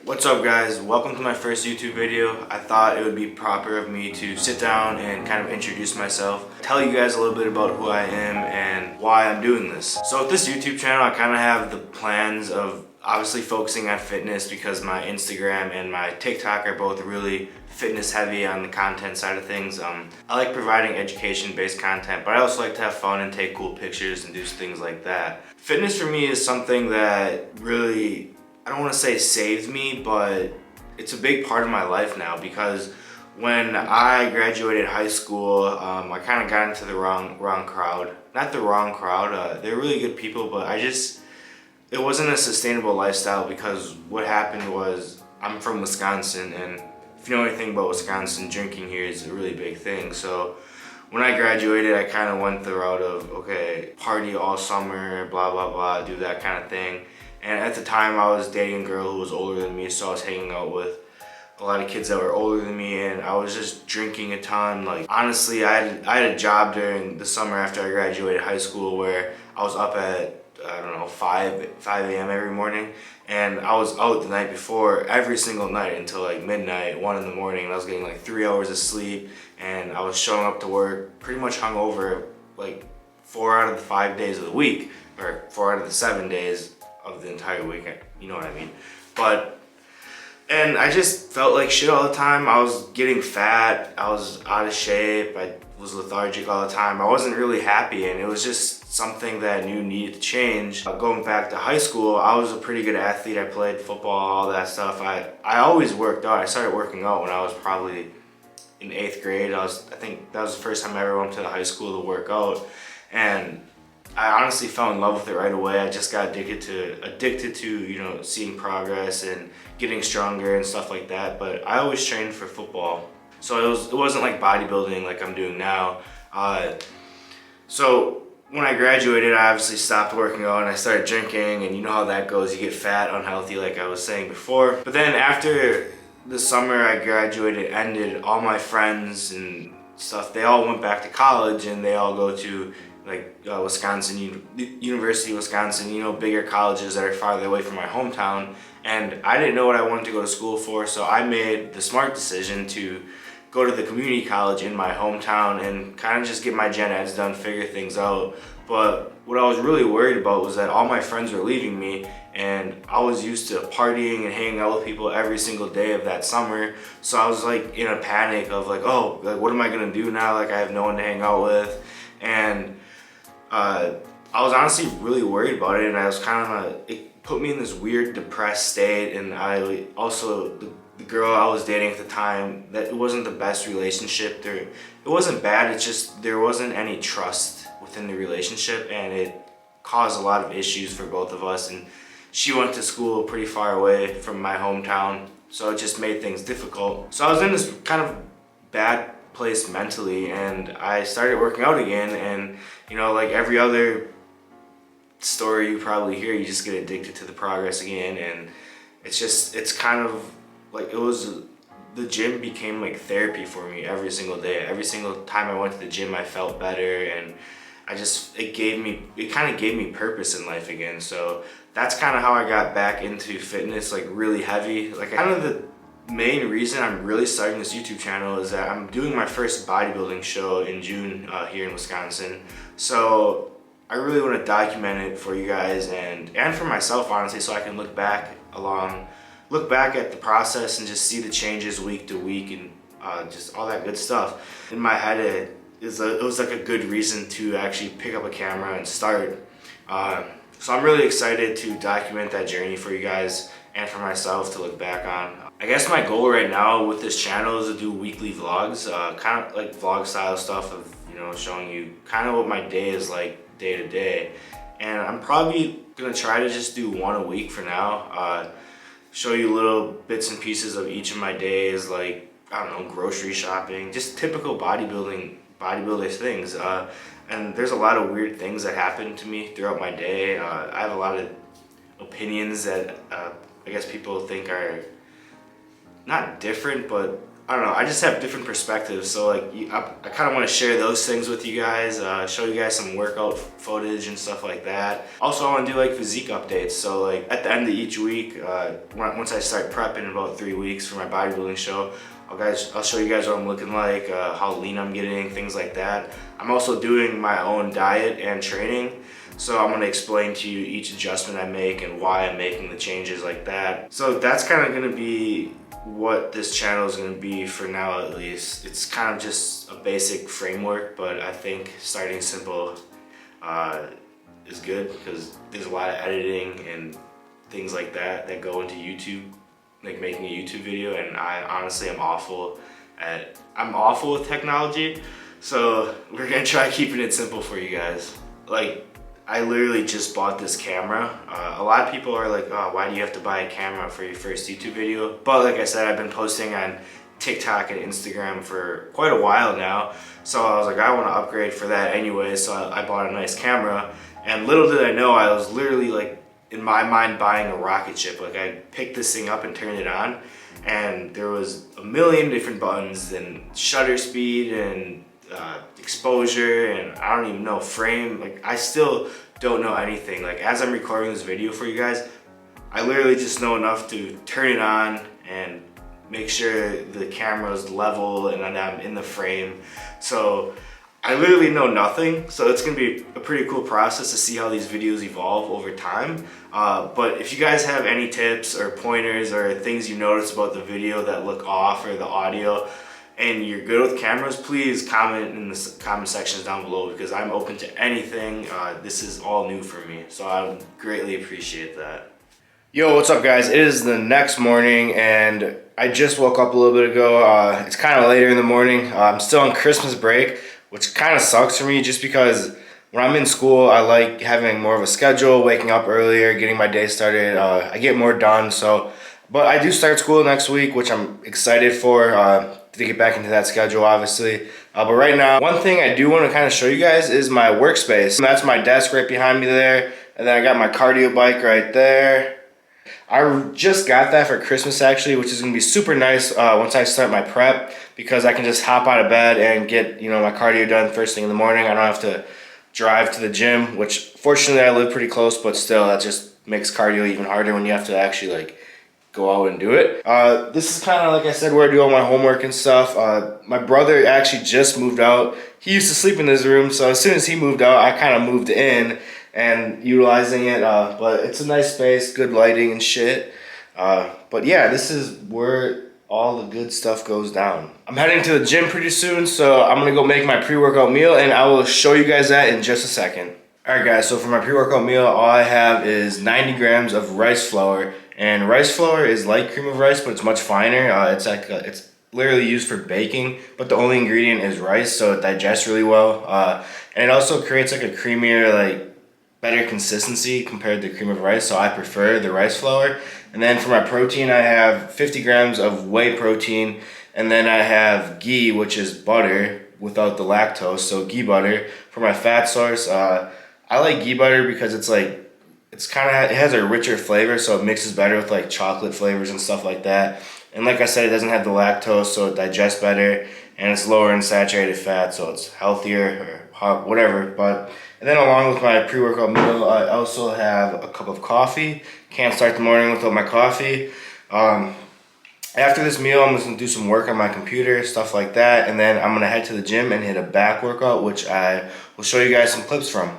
What's up guys, welcome to my first YouTube video. I thought it would be proper of me to sit down and kind of introduce myself, tell you guys a little bit about who I am and why I'm doing this. So with this YouTube channel, I kind of have the plans of obviously focusing on fitness because my Instagram and my TikTok are both really fitness heavy on the content side of things. I like providing education based content, but I also like to have fun and take cool pictures and do things like that. Fitness for me is something that really, I don't want to say saved me, but it's a big part of my life now because when I graduated high school, I kind of got into the wrong crowd. Not the wrong crowd, they're really good people, but it wasn't a sustainable lifestyle because what happened was I'm from Wisconsin, and if you know anything about Wisconsin, drinking here is a really big thing. So when I graduated, I kind of went the route of, okay, party all summer, blah, blah, blah, do that kind of thing. And at the time I was dating a girl who was older than me, so I was hanging out with a lot of kids that were older than me, and I was just drinking a ton. Like honestly, I had a job during the summer after I graduated high school where I was up at, I don't know, 5 a.m. every morning, and I was out the night before every single night until like midnight, 1 in the morning, and I was getting like 3 hours of sleep, and I was showing up to work pretty much hungover like 4 out of the 5 days of the week, or 4 out of the 7 days of the entire week, you know what I mean. And I just felt like shit all the time. I was getting fat, I was out of shape, I was lethargic all the time. I wasn't really happy, and it was just something that I knew needed to change. Going back to high school, I was a pretty good athlete. I played football, all that stuff. I always worked out. I started working out when I was probably in 8th grade. I think that was the first time I ever went to the high school to work out, and I honestly fell in love with it right away. I just got addicted to you know, seeing progress and getting stronger and stuff like that. But I always trained for football, so it wasn't like bodybuilding like I'm doing now. So when I graduated, I obviously stopped working out and I started drinking, and you know how that goes. You get fat, unhealthy, like I was saying before. But then after the summer I graduated ended, all my friends and stuff, they all went back to college, and they all go to like Wisconsin, University of Wisconsin, you know, bigger colleges that are farther away from my hometown. And I didn't know what I wanted to go to school for, so I made the smart decision to go to the community college in my hometown and kind of just get my gen eds done, figure things out. But what I was really worried about was that all my friends were leaving me, and I was used to partying and hanging out with people every single day of that summer. So I was like in a panic of like, oh, like, what am I gonna do now? Like I have no one to hang out with. And I was honestly really worried about it, and I was it put me in this weird depressed state. And I also, the girl I was dating at the time, that it wasn't the best relationship. It wasn't bad, it's just there wasn't any trust within the relationship, and it caused a lot of issues for both of us. And she went to school pretty far away from my hometown, so it just made things difficult. So I was in this kind of bad place mentally, and I started working out again. And you know, like every other story you probably hear, you just get addicted to the progress again. And it's kind of like, the gym became like therapy for me every single day. Every single time I went to the gym, I felt better, and it kind of gave me purpose in life again. So that's kind of how I got back into fitness, like really heavy. Like kind of the main reason I'm really starting this YouTube channel is that I'm doing my first bodybuilding show in June here in Wisconsin. So I really want to document it for you guys and for myself, honestly, so I can look back at the process and just see the changes week to week, and just all that good stuff. In my head, it was like a good reason to actually pick up a camera and start. So I'm really excited to document that journey for you guys and for myself to look back on. I guess my goal right now with this channel is to do weekly vlogs, kind of like vlog style stuff of, you know, showing you kind of what my day is like day to day. And I'm probably gonna try to just do one a week for now. Show you little bits and pieces of each of my days, like, I don't know, grocery shopping, just typical bodybuilder things. And there's a lot of weird things that happen to me throughout my day. I have a lot of opinions that I guess people think are not different, but I don't know, I just have different perspectives. So like, I kind of want to share those things with you guys, show you guys some workout footage and stuff like that. Also, I want to do like physique updates. So like at the end of each week, once I start prepping in about 3 weeks for my bodybuilding show, I'll show you guys what I'm looking like, how lean I'm getting, things like that. I'm also doing my own diet and training. So I'm gonna explain to you each adjustment I make and why I'm making the changes like that. So that's kind of gonna be what this channel is going to be for now, at least. It's kind of just a basic framework, but I think starting simple is good because there's a lot of editing and things like that that go into YouTube, like making a YouTube video, and I honestly am awful with technology, so we're gonna try keeping it simple for you guys. Like, I literally just bought this camera. A lot of people are like, oh, why do you have to buy a camera for your first YouTube video? But like I said, I've been posting on TikTok and Instagram for quite a while now. So I was like, I want to upgrade for that anyway. So I bought a nice camera. And little did I know, I was literally like, in my mind, buying a rocket ship. Like, I picked this thing up and turned it on, and there was a million different buttons and shutter speed and exposure, and I don't even know, frame. Like, I still don't know anything. Like, as I'm recording this video for you guys, I literally just know enough to turn it on and make sure the camera's level and I'm in the frame. So I literally know nothing. So it's gonna be a pretty cool process to see how these videos evolve over time. But if you guys have any tips or pointers or things you notice about the video that look off or the audio, and you're good with cameras, please comment in the comment sections down below, because I'm open to anything. This is all new for me, so I would greatly appreciate that. Yo, what's up guys? It is the next morning and I just woke up a little bit ago. It's kind of later in the morning. I'm still on Christmas break, which kind of sucks for me just because when I'm in school, I like having more of a schedule, waking up earlier, getting my day started. I get more done, but I do start school next week, which I'm excited for. To get back into that schedule, obviously. But right now, one thing I do want to kind of show you guys is my workspace. That's my desk right behind me there, and then I got my cardio bike right there. I just got that for Christmas actually, which is gonna be super nice once I start my prep, because I can just hop out of bed and get, you know, my cardio done first thing in the morning. I don't have to drive to the gym, which fortunately I live pretty close, but still that just makes cardio even harder when you have to actually like go out and do it. This is kind of, like I said, where I do all my homework and stuff. My brother actually just moved out. He used to sleep in his room, so as soon as he moved out, I kind of moved in and utilizing it. But it's a nice space, good lighting and shit. But yeah, this is where all the good stuff goes down. I'm heading to the gym pretty soon, so I'm gonna go make my pre-workout meal, and I will show you guys that in just a second. Alright guys, so for my pre-workout meal, all I have is 90 grams of rice flour. And rice flour is like cream of rice, but it's much finer. It's literally used for baking, but the only ingredient is rice, so it digests really well. And it also creates like a creamier, like better consistency compared to cream of rice, so I prefer the rice flour. And then for my protein, I have 50 grams of whey protein, and then I have ghee, which is butter without the lactose, so ghee butter. For my fat source, I like ghee butter because it has a richer flavor, so it mixes better with like chocolate flavors and stuff like that. And like I said, it doesn't have the lactose, so it digests better, and it's lower in saturated fat, so it's healthier or whatever. And then along with my pre-workout meal, I also have a cup of coffee. Can't start the morning without my coffee. After this meal, I'm just gonna do some work on my computer, stuff like that, and then I'm gonna head to the gym and hit a back workout, which I will show you guys some clips from.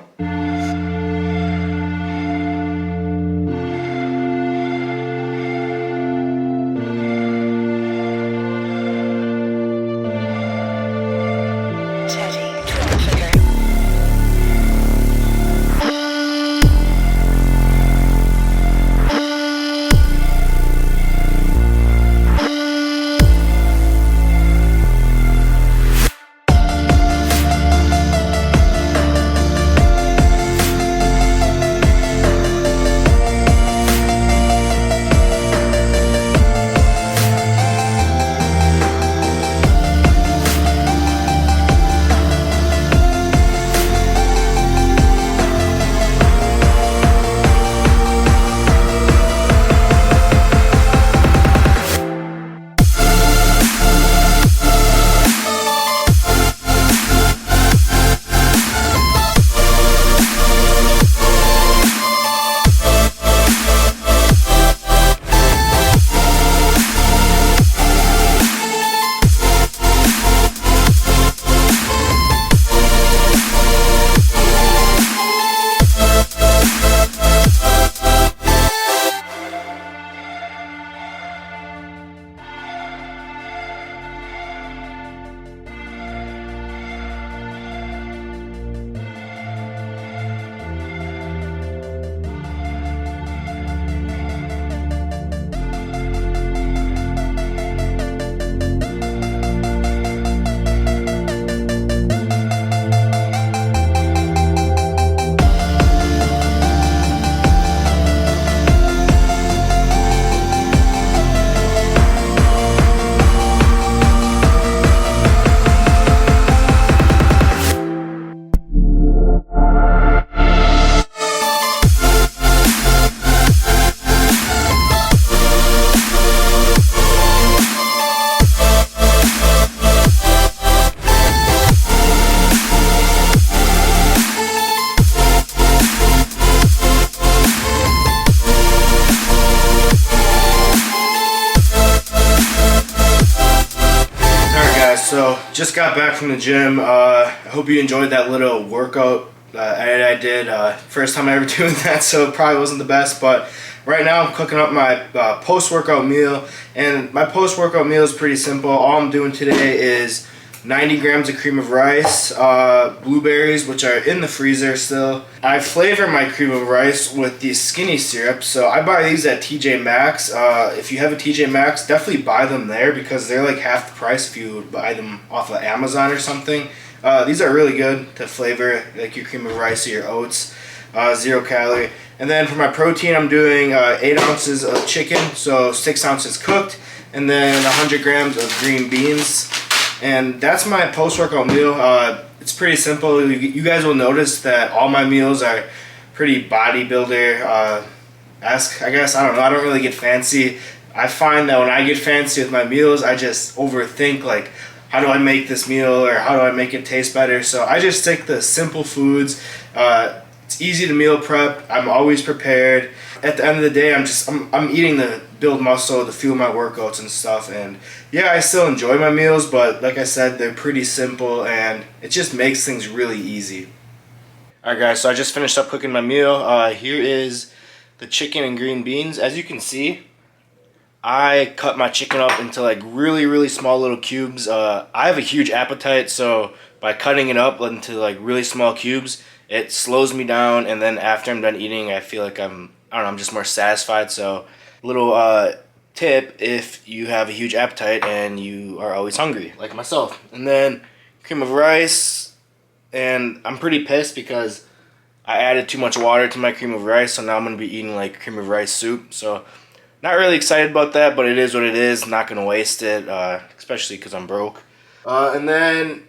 so just got back from the gym. I hope you enjoyed that little workout edit I did. First time I ever doing that, so it probably wasn't the best, but right now I'm cooking up my post-workout meal, and my post-workout meal is pretty simple. All I'm doing today is 90 grams of cream of rice, blueberries, which are in the freezer still. I flavor my cream of rice with these skinny syrups, so I buy these at TJ Maxx. If you have a TJ Maxx, definitely buy them there because they're like half the price if you buy them off of Amazon or something. These are really good to flavor like your cream of rice or your oats, 0 calorie. And then for my protein, I'm doing 8 ounces of chicken, so 6 ounces cooked, and then 100 grams of green beans. And that's my post-workout meal. It's pretty simple. You guys will notice that all my meals are pretty bodybuilder-esque, I guess. I don't know. I don't really get fancy. I find that when I get fancy with my meals, I just overthink, like, how do I make this meal or how do I make it taste better? So I just stick to simple foods. It's easy to meal prep. I'm always prepared. At the end of the day, I'm eating to build muscle, to fuel my workouts and stuff. And yeah, I still enjoy my meals, but like I said, they're pretty simple and it just makes things really easy. Alright guys, so I just finished up cooking my meal. Here is the chicken and green beans. As you can see, I cut my chicken up into like really small little cubes. I have a huge appetite, so by cutting it up into like really small cubes, it slows me down, and then after I'm done eating, I feel like I'm just more satisfied. So little tip if you have a huge appetite and you are always hungry, like myself. And then cream of rice, and I'm pretty pissed because I added too much water to my cream of rice, so now I'm going to be eating like cream of rice soup. So not really excited about that, but it is what it is. Not going to waste it, especially because I'm broke. And then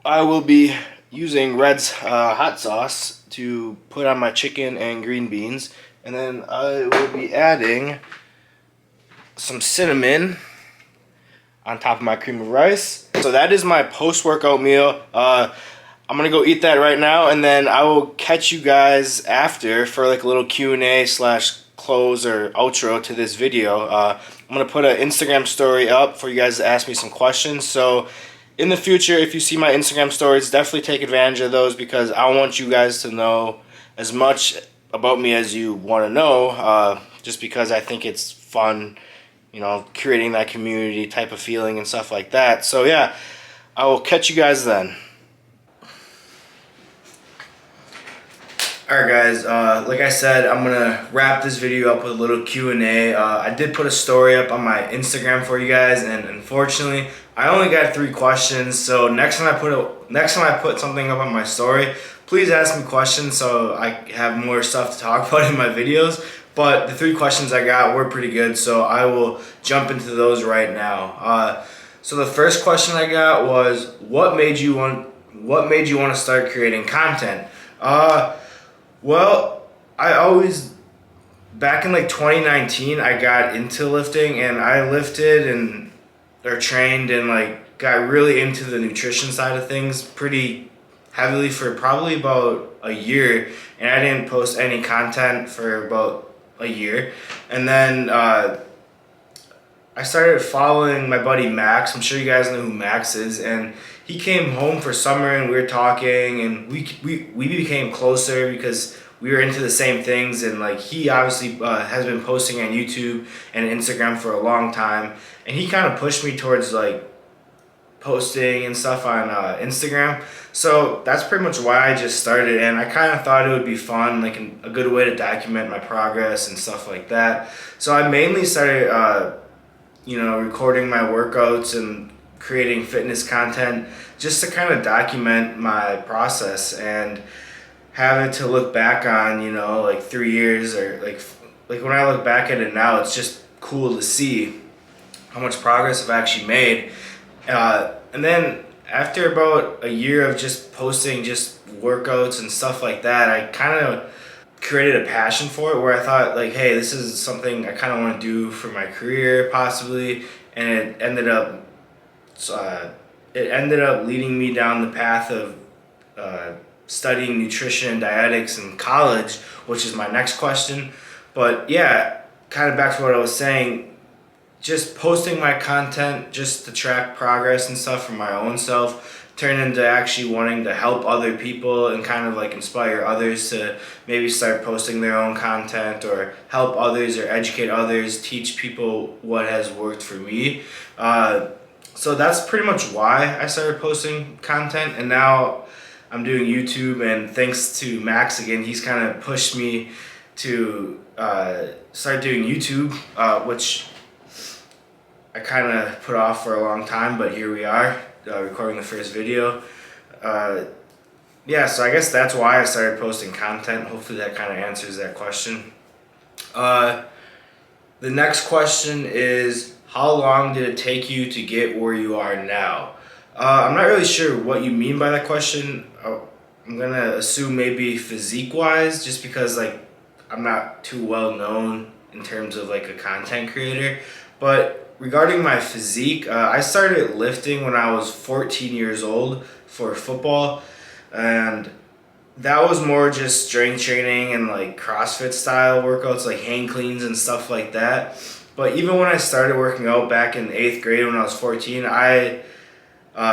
I will be using Red's hot sauce to put on my chicken and green beans. And then I will be adding some cinnamon on top of my cream of rice. So that is my post-workout meal. I'm going to go eat that right now, and then I will catch you guys after for like a little Q&A / close or outro to this video. I'm going to put an Instagram story up for you guys to ask me some questions. So in the future, if you see my Instagram stories, definitely take advantage of those because I want you guys to know as much about me as you want to know, just because I think it's fun, you know, creating that community type of feeling and stuff like that. So yeah, I will catch you guys then. Alright guys, like I said, I'm going to wrap this video up with a little Q&A. I did put a story up on my Instagram for you guys, and unfortunately, I only got 3 questions. So next time I put something up on my story, please ask me questions so I have more stuff to talk about in my videos. But the 3 questions I got were pretty good, so I will jump into those right now. So the first question I got was, what made you want to start creating content? Well, back in like 2019, I got into lifting, and I lifted or trained and like got really into the nutrition side of things pretty heavily for probably about a year, and I didn't post any content for about a year. And then I started following my buddy Max. I'm sure you guys know who Max is, and he came home for summer and we were talking, and we became closer because we were into the same things. And like, he obviously has been posting on YouTube and Instagram for a long time, and he kind of pushed me towards like posting and stuff on Instagram. So that's pretty much why I just started, and I kind of thought it would be fun, like a good way to document my progress and stuff like that. So I mainly started recording my workouts and creating fitness content just to kind of document my process and have it to look back on, you know, like 3 years, or like when I look back at it now, it's just cool to see how much progress I've actually made. And then after about a year of just posting just workouts and stuff like that, I kind of created a passion for it, where I thought like, hey, this is something I kind of want to do for my career possibly. And it ended up leading me down the path of studying nutrition and dietetics in college, which is my next question. But yeah, kind of back to what I was saying, just posting my content just to track progress and stuff for my own self turned into actually wanting to help other people and kind of like inspire others to maybe start posting their own content or help others or educate others, teach people what has worked for me. So that's pretty much why I started posting content, and now I'm doing YouTube, and thanks to Max again, he's kind of pushed me to start doing YouTube, which I kind of put off for a long time, but here we are, recording the first video. Yeah, so I guess that's why I started posting content. Hopefully that kind of answers that question. The next question is, how long did it take you to get where you are now? I'm not really sure what you mean by that question. I'm gonna assume maybe physique-wise, just because like I'm not too well known in terms of like a content creator. But regarding my physique, I started lifting when I was 14 years old for football, and that was more just strength training and like CrossFit style workouts, like hang cleans and stuff like that. But even when I started working out back in 8th grade when I was 14, I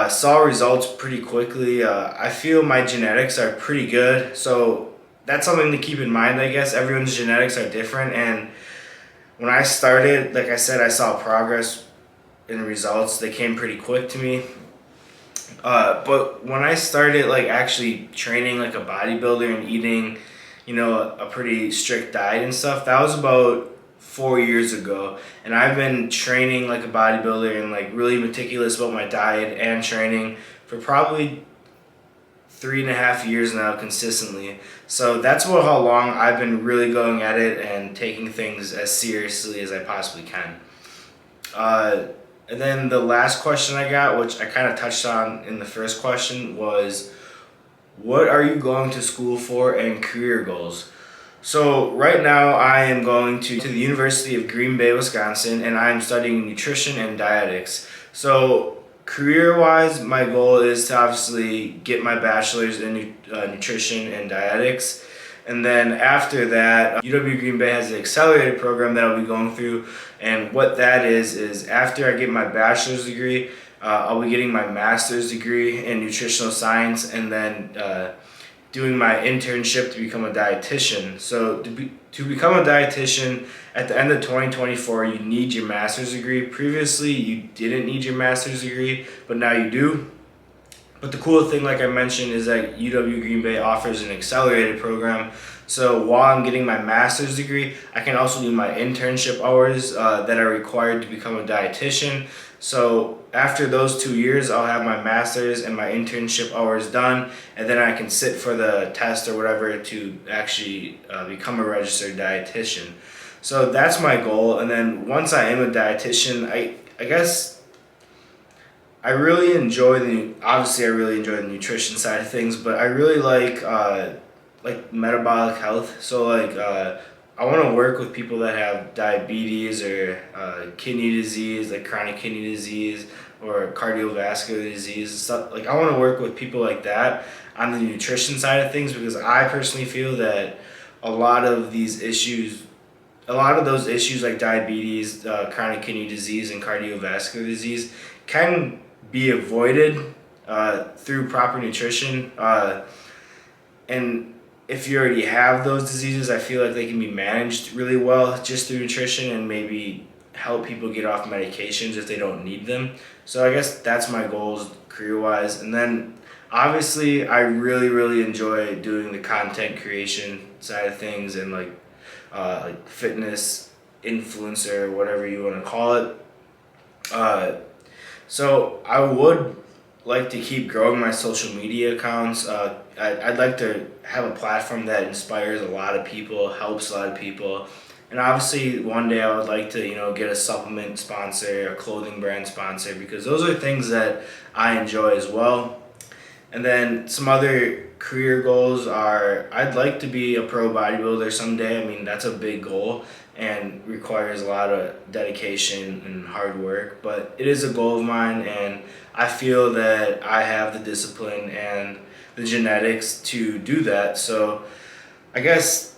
saw results pretty quickly. I feel my genetics are pretty good, so that's something to keep in mind, I guess. Everyone's genetics are different, and when I started, like I said, I saw progress in results. They came pretty quick to me. But when I started like actually training like a bodybuilder and eating, a pretty strict diet and stuff, that was about 4 years ago. And I've been training like a bodybuilder and like really meticulous about my diet and training for probably 3.5 years now consistently. So that's about how long I've been really going at it and taking things as seriously as I possibly can. And then the last question I got, which I kind of touched on in the first question, was what are you going to school for and career goals? So right now I am going to the University of Green Bay, Wisconsin, and I am studying nutrition and dietetics. So career-wise, my goal is to obviously get my bachelor's in nutrition and dietetics. And then after that, UW Green Bay has an accelerated program that I'll be going through. And what that is after I get my bachelor's degree, I'll be getting my master's degree in nutritional science, and then doing my internship to become a dietitian. So to become a dietitian at the end of 2024, you need your master's degree. Previously, you didn't need your master's degree, but now you do. But the cool thing, like I mentioned, is that UW Green Bay offers an accelerated program. So while I'm getting my master's degree, I can also do my internship hours that are required to become a dietitian. So after those 2 years, I'll have my master's and my internship hours done, and then I can sit for the test or whatever to actually become a registered dietitian. So that's my goal. And then once I am a dietitian, I guess I really enjoy I really enjoy the nutrition side of things, but I really like metabolic health. So I want to work with people that have diabetes or kidney disease, like chronic kidney disease or cardiovascular disease and stuff. Like I want to work with people like that on the nutrition side of things, because I personally feel that a lot of those issues like diabetes, chronic kidney disease, and cardiovascular disease can be avoided through proper nutrition. And if you already have those diseases, I feel like they can be managed really well just through nutrition, and maybe help people get off medications if they don't need them. So I guess that's my goals career-wise. And then obviously I really, really enjoy doing the content creation side of things, and like fitness influencer, whatever you want to call it. So I would like to keep growing my social media accounts. I'd like to have a platform that inspires a lot of people, helps a lot of people. And obviously one day I would like to, get a supplement sponsor, a clothing brand sponsor, because those are things that I enjoy as well. And then some other career goals are, I'd like to be a pro bodybuilder someday. I mean, that's a big goal and requires a lot of dedication and hard work, but it is a goal of mine, and I feel that I have the discipline and the genetics to do that. So I guess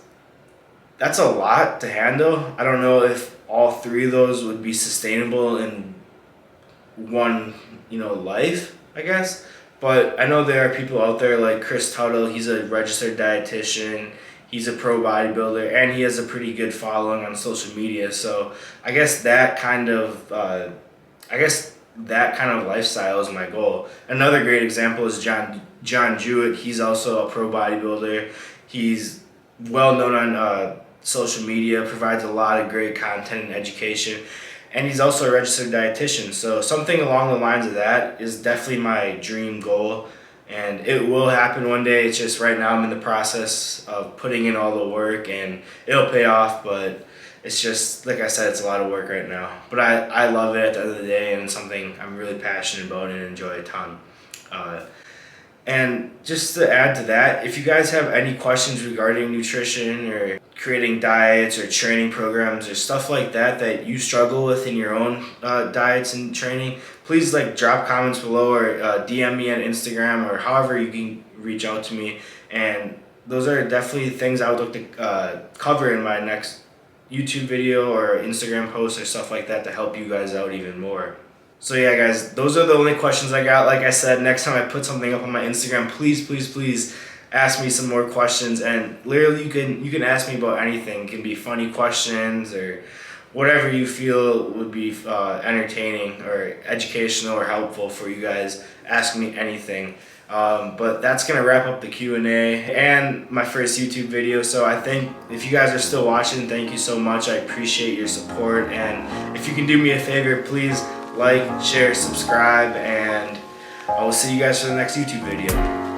that's a lot to handle. I don't know if all three of those would be sustainable in one, life, I guess. But I know there are people out there like Chris Tuttle. He's a registered dietitian. He's a pro bodybuilder, and he has a pretty good following on social media. So I guess that kind of lifestyle is my goal. Another great example is John Jewett. He's also a pro bodybuilder. He's well known on social media, provides a lot of great content and education, and he's also a registered dietitian. So something along the lines of that is definitely my dream goal, and it will happen one day. It's just right now I'm in the process of putting in all the work, and it'll pay off, but it's just, like I said, it's a lot of work right now. But I love it at the end of the day, and it's something I'm really passionate about and enjoy a ton. And just to add to that, if you guys have any questions regarding nutrition or creating diets or training programs or stuff like that you struggle with in your own diets and training, please drop comments below or DM me on Instagram or however you can reach out to me. And those are definitely things I would look to cover in my next YouTube video or Instagram post or stuff like that to help you guys out even more. So yeah, guys, those are the only questions I got. Like I said, next time I put something up on my Instagram, please ask me some more questions. And literally, you can ask me about anything. It can be funny questions or whatever you feel would be entertaining or educational or helpful for you guys. Ask me anything. But that's gonna wrap up the Q&A and my first YouTube video. So I think if you guys are still watching, thank you so much. I appreciate your support. And if you can do me a favor, please like, share, subscribe, and I will see you guys for the next YouTube video.